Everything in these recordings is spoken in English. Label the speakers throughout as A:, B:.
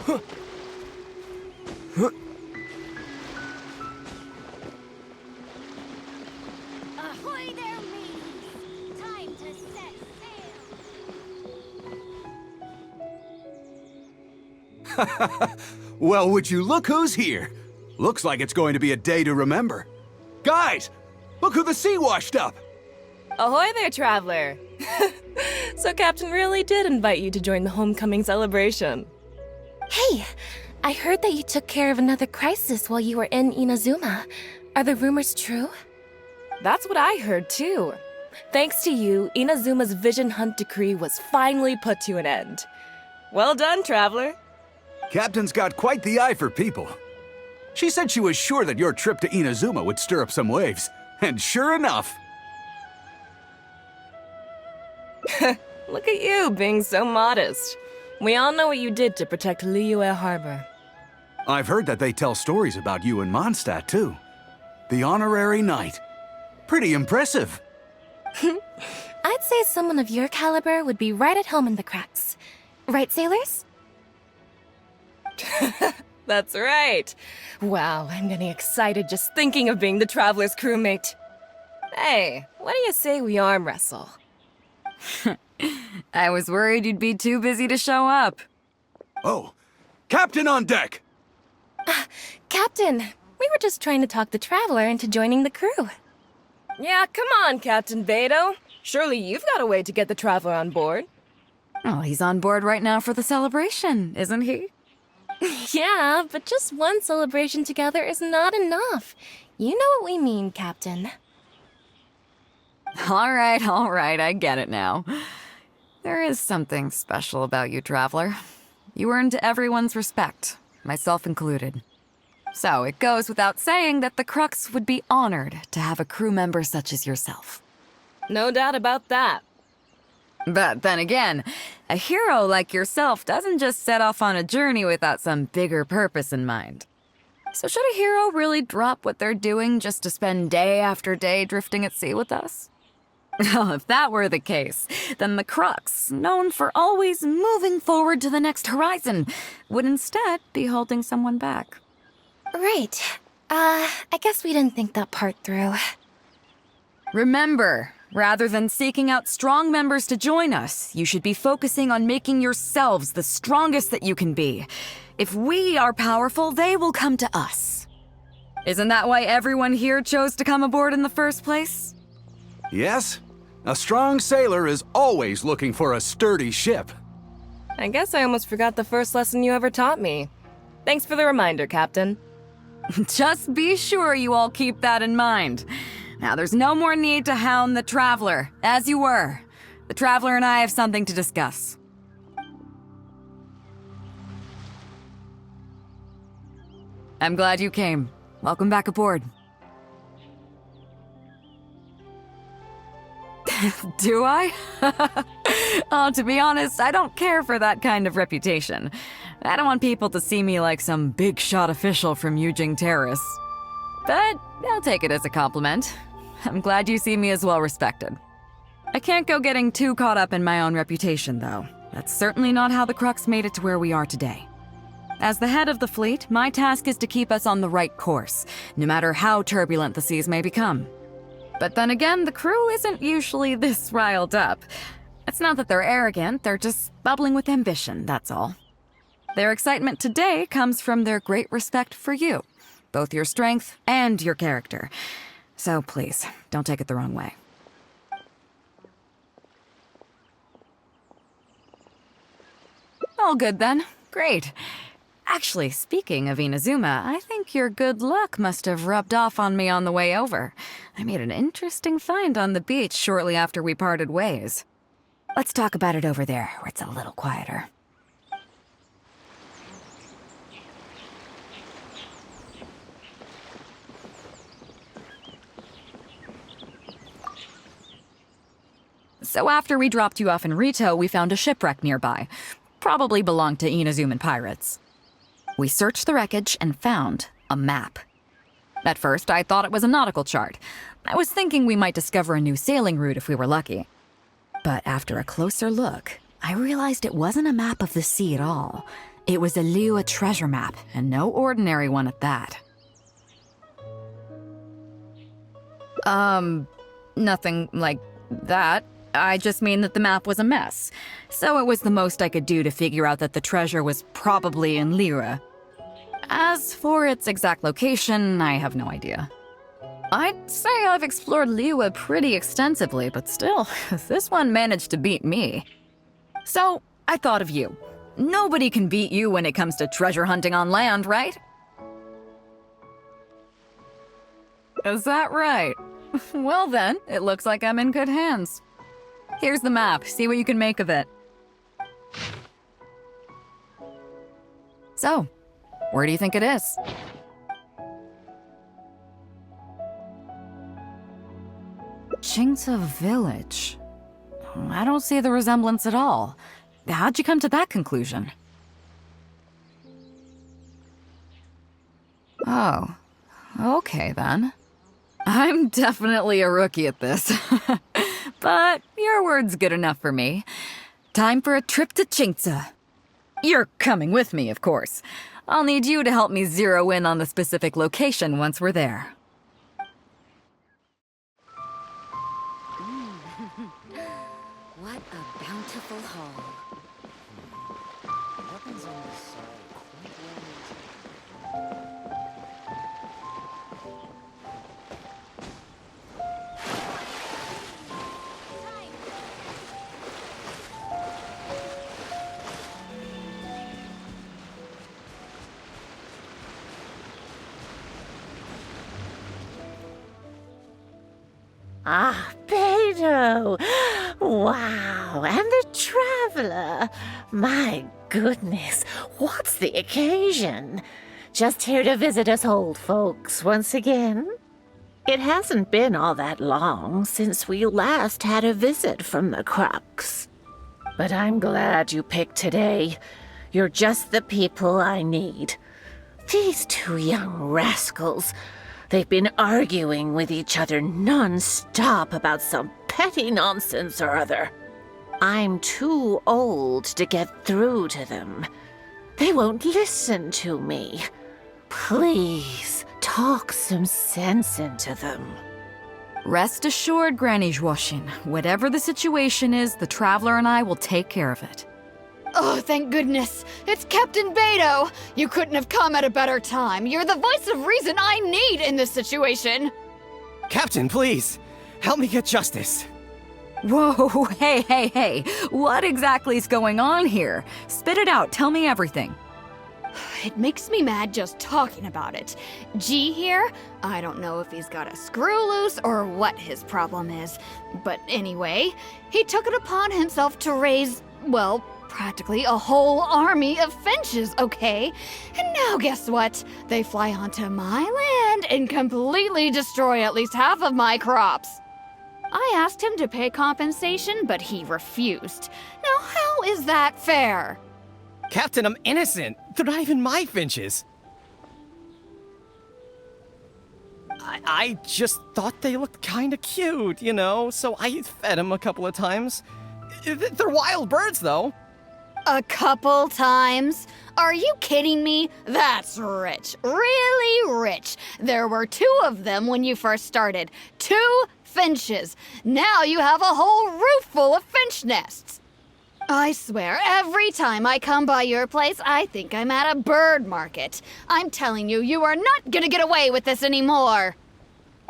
A: Ahoy there, mateys! Time to set sail!
B: Well, would you look who's here? Looks like it's going to be a day to remember. Guys, look who the sea washed up!
C: Ahoy there, traveler! So Captain really did invite you to join the homecoming celebration.
D: Hey, I heard that you took care of another crisis while you were in Inazuma. Are the rumors true?
C: That's what I heard too. Thanks to you, Inazuma's Vision Hunt decree was finally put to an end. Well done, traveler.
B: Captain's got quite the eye for people. She said she was sure that your trip to Inazuma would stir up some waves. And sure enough.
C: Look at you being so modest. We all know what you did to protect Liyue Harbor.
B: I've heard that they tell stories about you in Mondstadt, too. The honorary knight. Pretty impressive.
D: I'd say someone of your caliber would be right at home in the cracks. Right, sailors?
C: That's right. Wow, I'm getting excited just thinking of being the traveler's crewmate. Hey, what do you say we arm wrestle?
E: I was worried you'd be too busy to show up.
B: Oh, Captain on deck!
D: Captain, we were just trying to talk the traveler into joining the crew.
C: Yeah, come on, Captain Beidou. Surely you've got a way to get the traveler on board.
E: Oh, he's on board right now for the celebration, isn't he?
D: Yeah, but just one celebration together is not enough. You know what we mean, Captain.
E: All right, I get it now. There is something special about you, traveler. You earned everyone's respect, myself included. So it goes without saying that the Crux would be honored to have a crew member such as yourself.
C: No doubt about that.
E: But then again, a hero like yourself doesn't just set off on a journey without some bigger purpose in mind. So should a hero really drop what they're doing just to spend day after day drifting at sea with us? Well, if that were the case, then the Crux, known for always moving forward to the next horizon, would instead be holding someone back.
D: Right. I guess we didn't think that part through.
E: Remember, rather than seeking out strong members to join us, you should be focusing on making yourselves the strongest that you can be. If we are powerful, they will come to us. Isn't that why everyone here chose to come aboard in the first place?
B: Yes, a strong sailor is always looking for a sturdy ship.
C: I guess I almost forgot the first lesson you ever taught me. Thanks for the reminder, Captain.
E: Just be sure you all keep that in mind. Now, there's no more need to hound the Traveler, as you were. The Traveler and I have something to discuss. I'm glad you came. Welcome back aboard. Do I? Oh, to be honest, I don't care for that kind of reputation. I don't want people to see me like some big shot official from Yujing Terrace. But I'll take it as a compliment. I'm glad you see me as well respected. I can't go getting too caught up in my own reputation, though. That's certainly not how the Crux made it to where we are today. As the head of the fleet, my task is to keep us on the right course, no matter how turbulent the seas may become. But then again, the crew isn't usually this riled up. It's not that they're arrogant, they're just bubbling with ambition, that's all. Their excitement today comes from their great respect for you, both your strength and your character. So please, don't take it the wrong way. All good then. Great. Actually, speaking of Inazuma, I think your good luck must have rubbed off on me on the way over. I made an interesting find on the beach shortly after we parted ways. Let's talk about it over there, where it's a little quieter. So after we dropped you off in Rito, we found a shipwreck nearby. Probably belonged to Inazuman pirates. We searched the wreckage and found a map. At first, I thought it was a nautical chart. I was thinking we might discover a new sailing route if we were lucky. But after a closer look, I realized it wasn't a map of the sea at all. It was a Liyue treasure map, and no ordinary one at that. Nothing like that. I just mean that the map was a mess. So it was the most I could do to figure out that the treasure was probably in Liyue. As for its exact location, I have no idea. I'd say I've explored Liyue pretty extensively, but still, this one managed to beat me. So, I thought of you. Nobody can beat you when it comes to treasure hunting on land, right? Is that right? Well then, it looks like I'm in good hands. Here's the map, see what you can make of it. So, where do you think it is? Jingce Village. I don't see the resemblance at all. How'd you come to that conclusion? Oh, okay then. I'm definitely a rookie at this. But your word's good enough for me. Time for a trip to Jingce. You're coming with me, of course. I'll need you to help me zero in on the specific location once we're there.
F: What a bountiful haul.
G: Weapons on this side quite well maintained.
H: Ah, Beidou! Wow, and the traveler! My goodness, what's the occasion? Just here to visit us old folks once again? It hasn't been all that long since we last had a visit from the Crux. But I'm glad you picked today. You're just the people I need. These two young rascals, they've been arguing with each other non-stop about some petty nonsense or other. I'm too old to get through to them. They won't listen to me. Please, talk some sense into them.
E: Rest assured, Granny Zhuoshin, whatever the situation is, the Traveler and I will take care of it.
I: Oh, thank goodness. It's Captain Beidou. You couldn't have come at a better time. You're the voice of reason I need in this situation.
G: Captain, please! Help me get justice!
E: Whoa, hey. What exactly is going on here? Spit it out, tell me everything.
I: It makes me mad just talking about it. G here, I don't know if he's got a screw loose or what his problem is. But anyway, he took it upon himself to raise, well, practically a whole army of finches, okay? And now guess what? They fly onto my land and completely destroy at least half of my crops. I asked him to pay compensation, but he refused. Now how is that fair?
G: Captain, I'm innocent! They're not even my finches! I just thought they looked kinda cute, you know, so I fed them a couple of times. They're wild birds, though.
I: A couple times? Are you kidding me? That's rich. Really rich. There were 2 of them when you first started. 2 finches. Now you have a whole roof full of finch nests. I swear, every time I come by your place, I think I'm at a bird market. I'm telling you, you are not gonna get away with this anymore.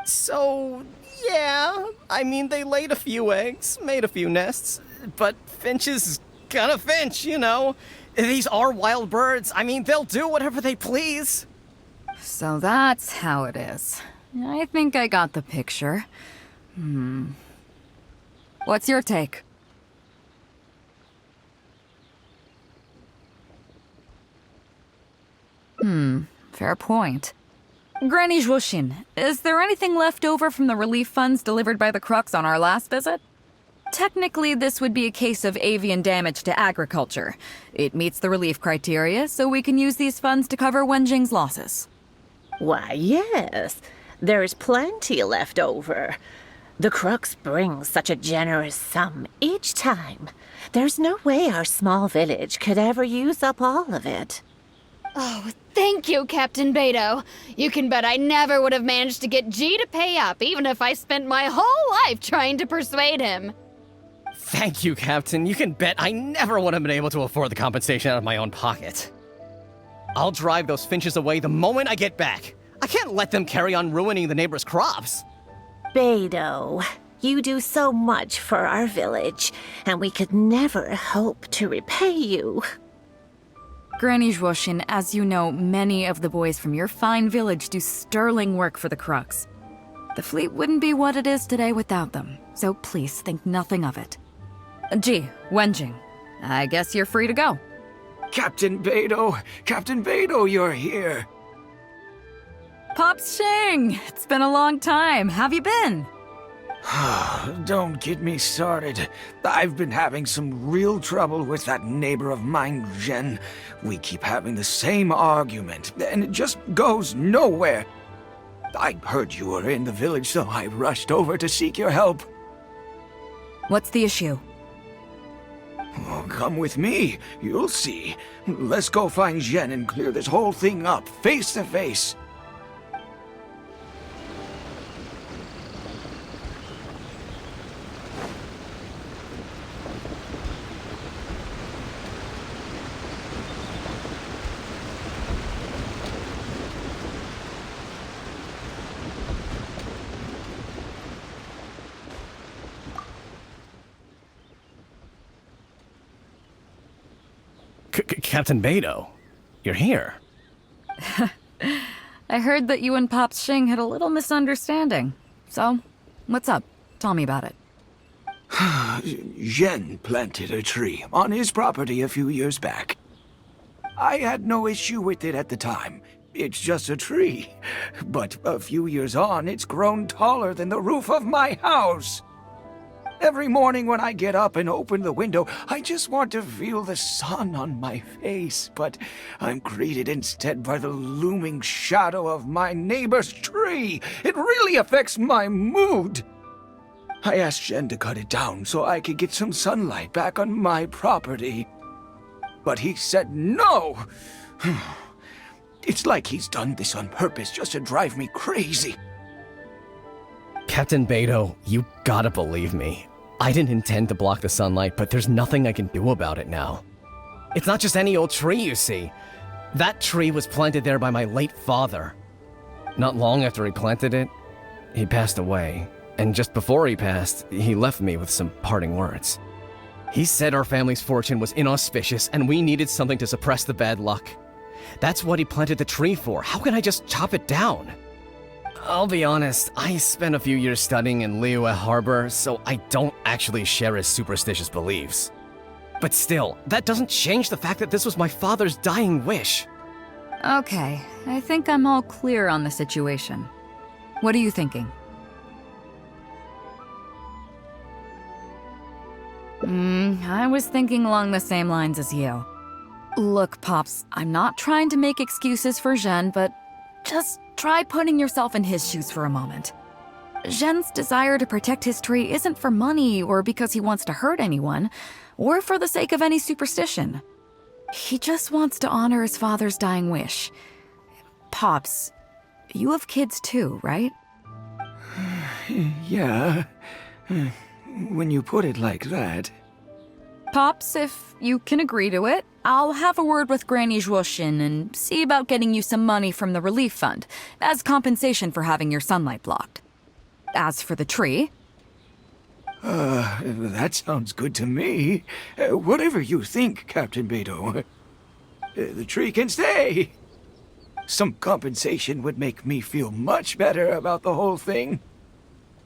G: So, yeah, I mean, they laid a few eggs, made a few nests, but finches gonna finch, you know. These are wild birds. I mean, they'll do whatever they please.
E: So that's how it is. I think I got the picture. What's your take? Fair point. Granny Zhuoshin, is there anything left over from the relief funds delivered by the Crux on our last visit? Technically, this would be a case of avian damage to agriculture. It meets the relief criteria, so we can use these funds to cover Wenjing's losses.
H: Why, yes, there's plenty left over. The crooks bring such a generous sum each time. There's no way our small village could ever use up all of it.
I: Oh, thank you, Captain Beidou. You can bet I never would have managed to get G to pay up, even if I spent my whole life trying to persuade him.
G: Thank you, Captain. You can bet I never would have been able to afford the compensation out of my own pocket. I'll drive those finches away the moment I get back. I can't let them carry on ruining the neighbors' crops.
H: Beidou, you do so much for our village, and we could never hope to repay you.
E: Granny Zhuoshin, as you know, many of the boys from your fine village do sterling work for the Crux. The fleet wouldn't be what it is today without them, so please think nothing of it. Gee, Wenjing, I guess you're free to go.
B: Captain Beidou, you're here.
E: Pops Shing, it's been a long time. Have you been?
B: Don't get me started. I've been having some real trouble with that neighbor of mine, Jen. We keep having the same argument, and it just goes nowhere. I heard you were in the village, so I rushed over to seek your help.
E: What's the issue?
B: Oh, come with me. You'll see. Let's go find Jen and clear this whole thing up, face to face.
G: Captain Beidou, you're here.
E: I heard that you and Pops Shing had a little misunderstanding. So, what's up? Tell me about it.
B: Jen planted a tree on his property a few years back. I had no issue with it at the time. It's just a tree. But a few years on, it's grown taller than the roof of my house. Every morning when I get up and open the window, I just want to feel the sun on my face, but I'm greeted instead by the looming shadow of my neighbor's tree. It really affects my mood. I asked Jen to cut it down so I could get some sunlight back on my property. But he said no. It's like he's done this on purpose just to drive me crazy.
G: Captain Beidou, you gotta believe me. I didn't intend to block the sunlight, but there's nothing I can do about it now. It's not just any old tree, you see. That tree was planted there by my late father. Not long after he planted it, he passed away. And just before he passed, he left me with some parting words. He said our family's fortune was inauspicious and we needed something to suppress the bad luck. That's what he planted the tree for. How can I just chop it down? I'll be honest, I spent a few years studying in Liyue Harbor, so I don't actually share his superstitious beliefs. But still, that doesn't change the fact that this was my father's dying wish.
E: Okay, I think I'm all clear on the situation. What are you thinking? I was thinking along the same lines as you. Look, Pops, I'm not trying to make excuses for Zhen, but just try putting yourself in his shoes for a moment. Zhen's desire to protect his tree isn't for money or because he wants to hurt anyone, or for the sake of any superstition. He just wants to honor his father's dying wish. Pops, you have kids too, right?
B: Yeah, when you put it like that.
E: Pops, if you can agree to it, I'll have a word with Granny Zhuoshin and see about getting you some money from the relief fund as compensation for having your sunlight blocked. As for the tree...
B: That sounds good to me. Whatever you think, Captain Beidou. The tree can stay. Some compensation would make me feel much better about the whole thing.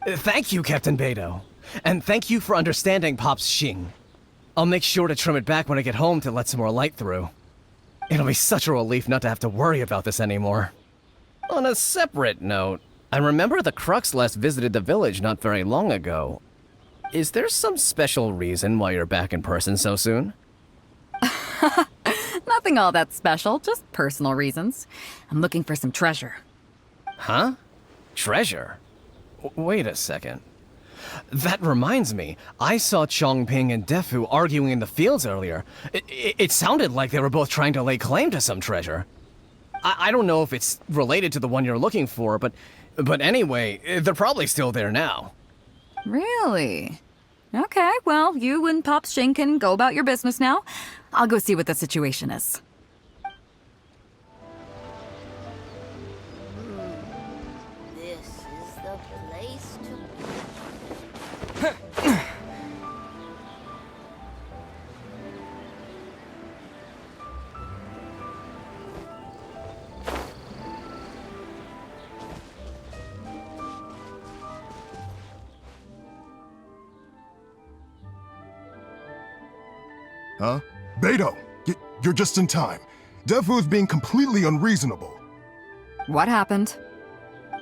G: Thank you, Captain Beidou. And thank you for understanding Pops Shing. I'll make sure to trim it back when I get home to let some more light through. It'll be such a relief not to have to worry about this anymore. On a separate note, I remember the Crux last visited the village not very long ago. Is there some special reason why you're back in person so soon?
E: Nothing all that special, just personal reasons. I'm looking for some treasure.
G: Huh? Treasure? Wait a second. That reminds me, I saw Chongping and Defu arguing in the fields earlier. It sounded like they were both trying to lay claim to some treasure. I don't know if it's related to the one you're looking for, but anyway, they're probably still there now.
E: Really? Okay, well, you and Pops Shin can go about your business now. I'll go see what the situation is.
A: This is the place to be.
J: Huh? Beidou! You're just in time. Defu's being completely unreasonable.
E: What happened?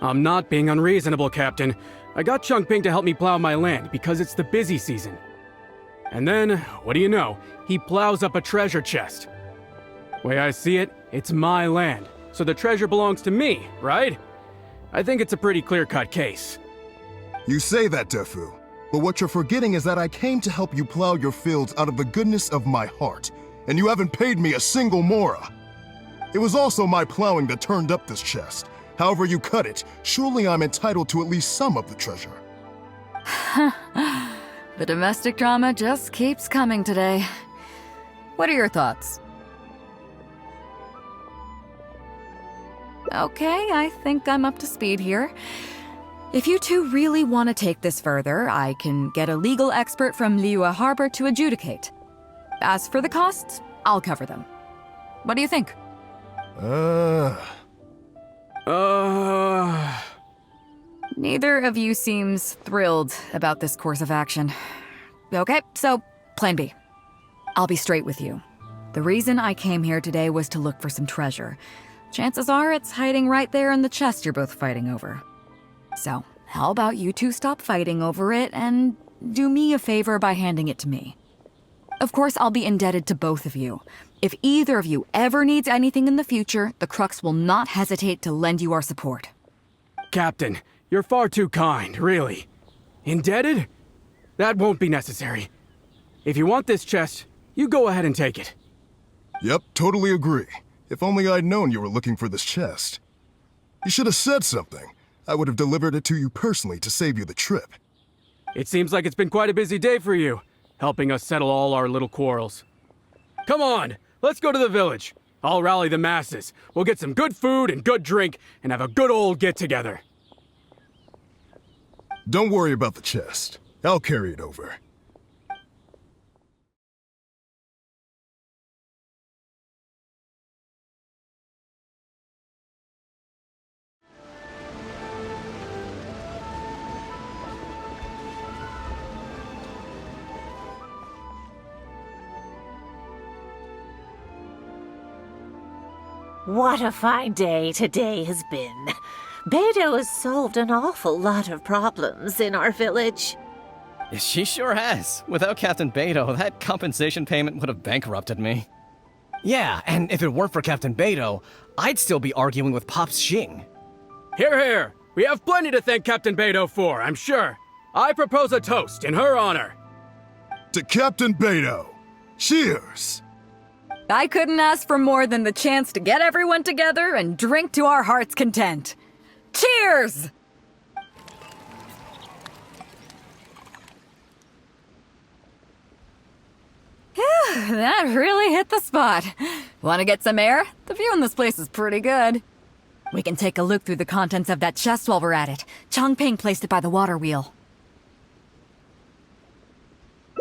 K: I'm not being unreasonable, Captain. I got Chongping to help me plow my land because it's the busy season. And then, what do you know? He plows up a treasure chest. Way I see it, it's my land, so the treasure belongs to me, right? I think it's a pretty clear-cut case.
J: You say that, Defu, but what you're forgetting is that I came to help you plow your fields out of the goodness of my heart, and you haven't paid me a single mora. It was also my plowing that turned up this chest. However you cut it, surely I'm entitled to at least some of the treasure.
E: The domestic drama just keeps coming today. What are your thoughts? Okay, I think I'm up to speed here. If you two really want to take this further, I can get a legal expert from Liyue Harbor to adjudicate. As for the costs, I'll cover them. What do you think? Neither of you seems thrilled about this course of action. Okay, so plan B. I'll be straight with you. The reason I came here today was to look for some treasure. Chances are it's hiding right there in the chest you're both fighting over. So, how about you two stop fighting over it and do me a favor by handing it to me? Of course, I'll be indebted to both of you. If either of you ever needs anything in the future, the Crux will not hesitate to lend you our support.
K: Captain, you're far too kind, really. Indebted? That won't be necessary. If you want this chest, you go ahead and take it.
J: Yep, totally agree. If only I'd known you were looking for this chest. You should have said something. I would have delivered it to you personally to save you the trip.
K: It seems like it's been quite a busy day for you, helping us settle all our little quarrels. Come on, let's go to the village. I'll rally the masses. We'll get some good food and good drink and have a good old get-together.
J: Don't worry about the chest. I'll carry it over.
H: What a fine day today has been. Beidou has solved an awful lot of problems in our village.
G: She sure has. Without Captain Beidou, that compensation payment would have bankrupted me. Yeah, and if it weren't for Captain Beidou, I'd still be arguing with Pops Xing.
K: Here, here! We have plenty to thank Captain Beidou for, I'm sure. I propose a toast in her honor.
J: To Captain Beidou, cheers!
E: I couldn't ask for more than the chance to get everyone together and drink to our heart's content. Cheers! Phew, that really hit the spot. Want to get some air? The view in this place is pretty good. We can take a look through the contents of that chest while we're at it. Chongping placed it by the water wheel.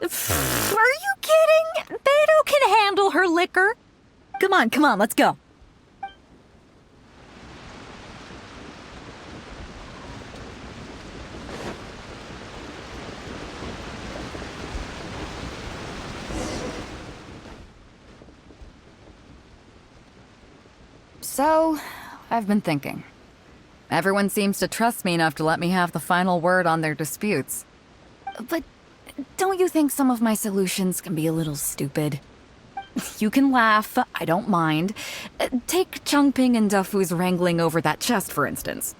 E: Are you kidding? Beidou can handle her liquor. Come on, let's go. So, I've been thinking. Everyone seems to trust me enough to let me have the final word on their disputes. But don't you think some of my solutions can be a little stupid? You can laugh, I don't mind. Take Chongping and Defu's wrangling over that chest, for instance.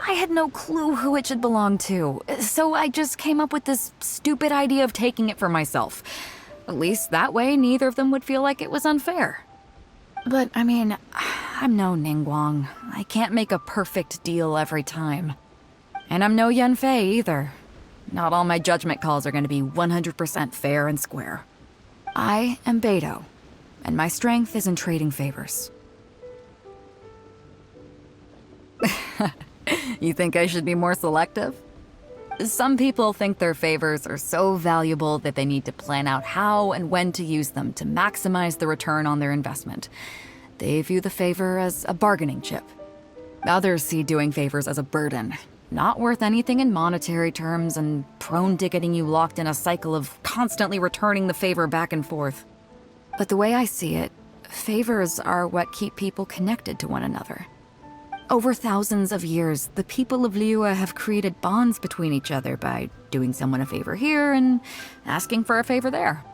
E: I had no clue who it should belong to, so I just came up with this stupid idea of taking it for myself. At least that way, neither of them would feel like it was unfair. But, I mean, I'm no Ningguang. I can't make a perfect deal every time. And I'm no Yanfei either. Not all my judgment calls are going to be 100% fair and square. I am Beidou, and my strength is in trading favors. You think I should be more selective? Some people think their favors are so valuable that they need to plan out how and when to use them to maximize the return on their investment. They view the favor as a bargaining chip. Others see doing favors as a burden, not worth anything in monetary terms and prone to getting you locked in a cycle of constantly returning the favor back and forth. But the way I see it, favors are what keep people connected to one another. Over thousands of years, the people of Liyue have created bonds between each other by doing someone a favor here and asking for a favor there.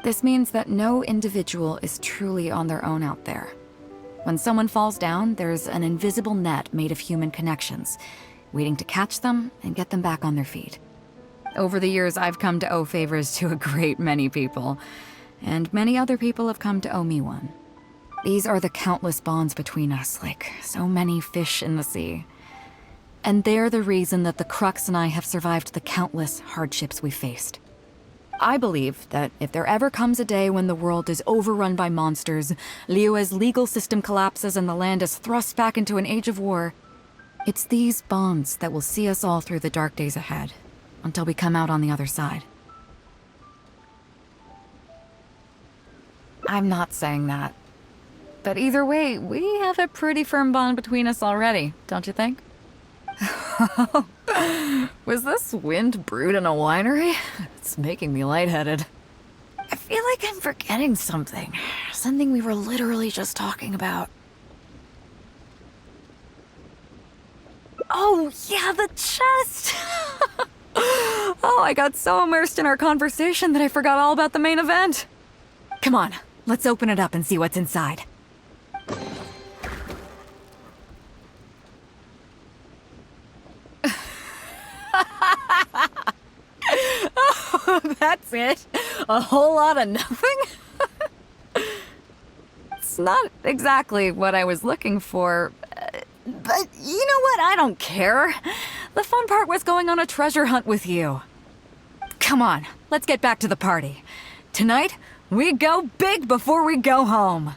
E: This means that no individual is truly on their own out there. When someone falls down, there's an invisible net made of human connections, waiting to catch them and get them back on their feet. Over the years, I've come to owe favors to a great many people, and many other people have come to owe me one. These are the countless bonds between us, like so many fish in the sea. And they're the reason that the Crux and I have survived the countless hardships we faced. I believe that if there ever comes a day when the world is overrun by monsters, Liyue's legal system collapses and the land is thrust back into an age of war, it's these bonds that will see us all through the dark days ahead, until we come out on the other side. I'm not saying that. But either way, we have a pretty firm bond between us already, don't you think? Was this wind brewed in a winery? It's making me lightheaded. I feel like I'm forgetting something. Something we were literally just talking about. Oh, yeah, the chest! Oh, I got so immersed in our conversation that I forgot all about the main event. Come on, let's open it up and see what's inside. Oh, that's it? A whole lot of nothing? It's not exactly what I was looking for, but you know what? I don't care. The fun part was going on a treasure hunt with you. Come on, let's get back to the party. Tonight, we go big before we go home.